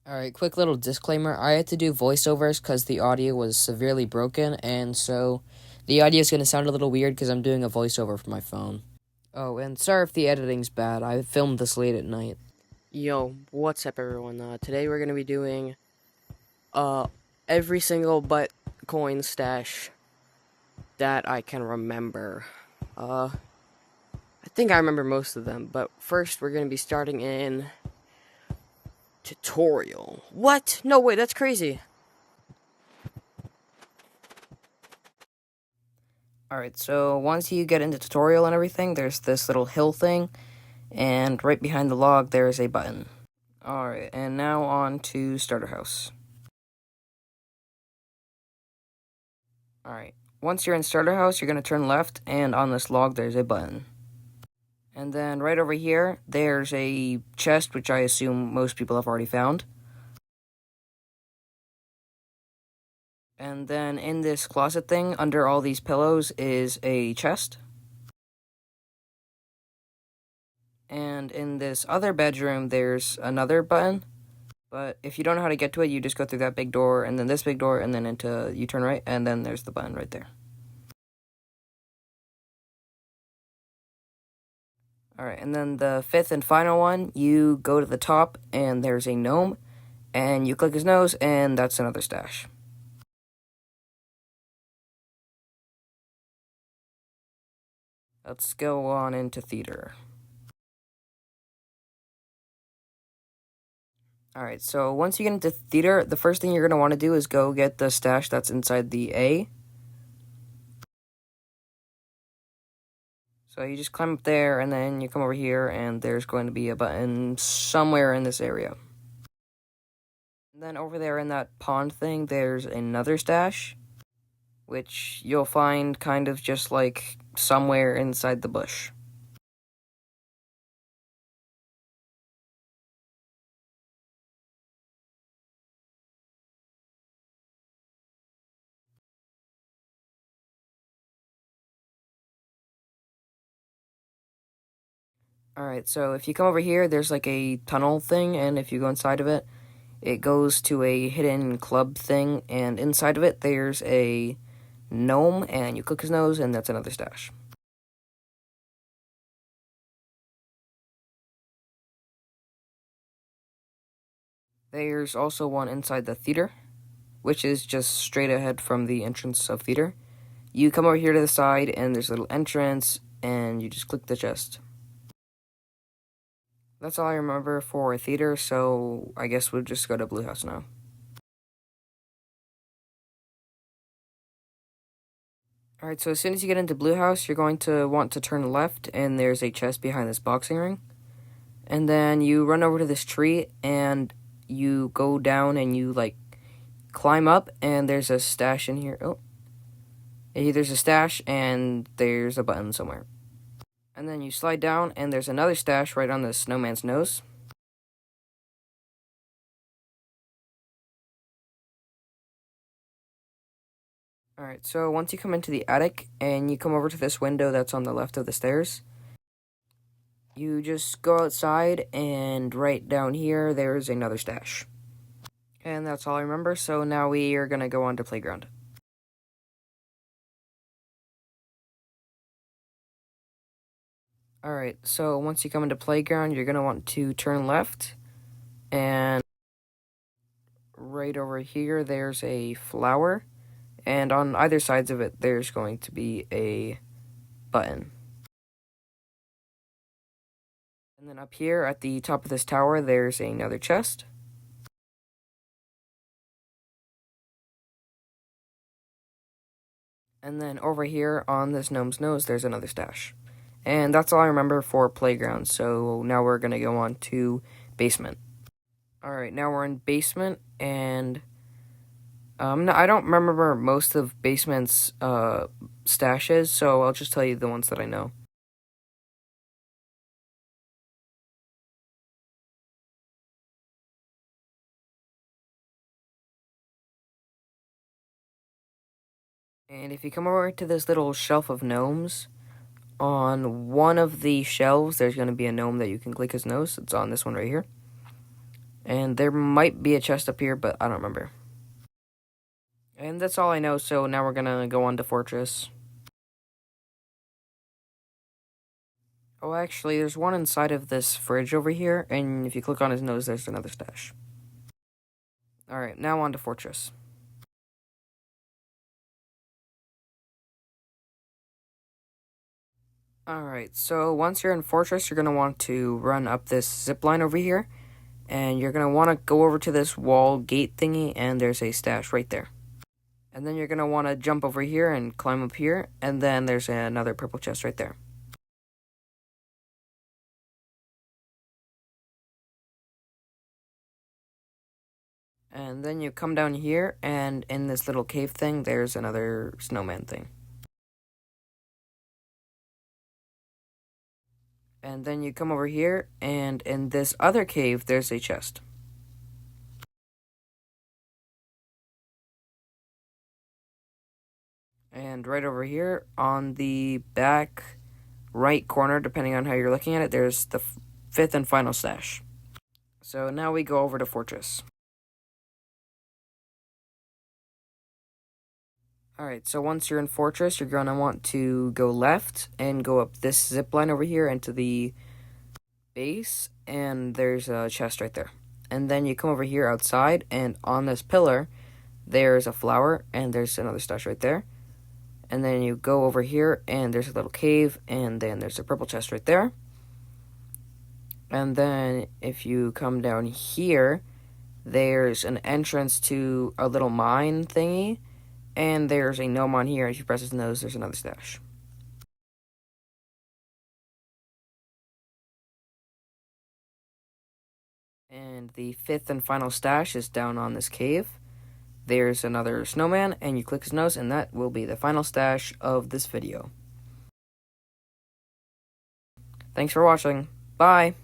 Alright, quick little disclaimer. I had to do voiceovers because the audio was severely broken, and so the audio is going to sound a little weird because I'm doing a voiceover from my phone. Oh, and sorry if the editing's bad. I filmed this late at night. Yo, what's up, everyone? Today we're going to be doing every single coin stash that I can remember. I think I remember most of them, but first we're going to be starting in tutorial. What? No, wait, that's crazy. Alright, so once you get into tutorial and everything, there's this little hill thing, and right behind the log there's a button. Alright, and now on to starter house. Alright, once you're in starter house, you're going to turn left, and on this log there's a button. And then right over here, there's a chest, which I assume most people have already found. And then in this closet thing, under all these pillows, is a chest. And in this other bedroom, there's another button. But if you don't know how to get to it, you just go through that big door, and then this big door, and then you turn right, and then there's the button right there. Alright, and then the fifth and final one, you go to the top, and there's a gnome, and you click his nose, and that's another stash. Let's go on into theater. Alright, so once you get into theater, the first thing you're going to want to do is go get the stash that's inside the A. So you just climb up there, and then you come over here, and there's going to be a button somewhere in this area. And then over there in that pond thing, there's another stash, which you'll find kind of just like somewhere inside the bush. Alright, so if you come over here, there's like a tunnel thing, and if you go inside of it, it goes to a hidden club thing, and inside of it, there's a gnome, and you click his nose, and that's another stash. There's also one inside the theater, which is just straight ahead from the entrance of theater. You come over here to the side, and there's a little entrance, and you just click the chest. That's all I remember for theater, so I guess we'll just go to Blue House now. Alright, so as soon as you get into Blue House, you're going to want to turn left, and there's a chest behind this boxing ring. And then you run over to this tree, and you go down, and you, climb up, and there's a stash in here. Oh. There's a stash, and there's a button somewhere. And then you slide down, and there's another stash right on the snowman's nose. Alright, so once you come into the attic, and you come over to this window that's on the left of the stairs, you just go outside, and right down here, there's another stash. And that's all I remember, so now we are going to go on to playground. Alright, so once you come into playground, you're going to want to turn left, and right over here, there's a flower, and on either sides of it, there's going to be a button. And then up here, at the top of this tower, there's another chest. And then over here, on this gnome's nose, there's another stash. And that's all I remember for playground, so now we're going to go on to basement. Alright, now we're in basement, and I don't remember most of basement's stashes, so I'll just tell you the ones that I know. And if you come over to this little shelf of gnomes, on one of the shelves, there's going to be a gnome that you can click his nose. It's on this one right here. And there might be a chest up here, but I don't remember. And that's all I know, so now we're gonna go on to Fortress. Oh, actually, there's one inside of this fridge over here, and if you click on his nose, there's another stash. Alright, now on to Fortress. Alright, so once you're in Fortress, you're going to want to run up this zip line over here, and you're going to want to go over to this wall gate thingy, and there's a stash right there. And then you're going to want to jump over here and climb up here, and then there's another purple chest right there. And then you come down here, and in this little cave thing, there's another snowman thing. And then you come over here, and in this other cave, there's a chest. And right over here, on the back right corner, depending on how you're looking at it, there's the fifth and final stash. So now we go over to Fortress. Alright, so once you're in Fortress, you're going to want to go left and go up this zip line over here into the base, and there's a chest right there. And then you come over here outside, and on this pillar, there's a flower, and there's another stash right there. And then you go over here, and there's a little cave, and then there's a purple chest right there. And then if you come down here, there's an entrance to a little mine thingy, and there's a gnome on here. If you press his nose, there's another stash. And the fifth and final stash is down on this cave. There's another snowman, and you click his nose, and that will be the final stash of this video. Thanks for watching. Bye!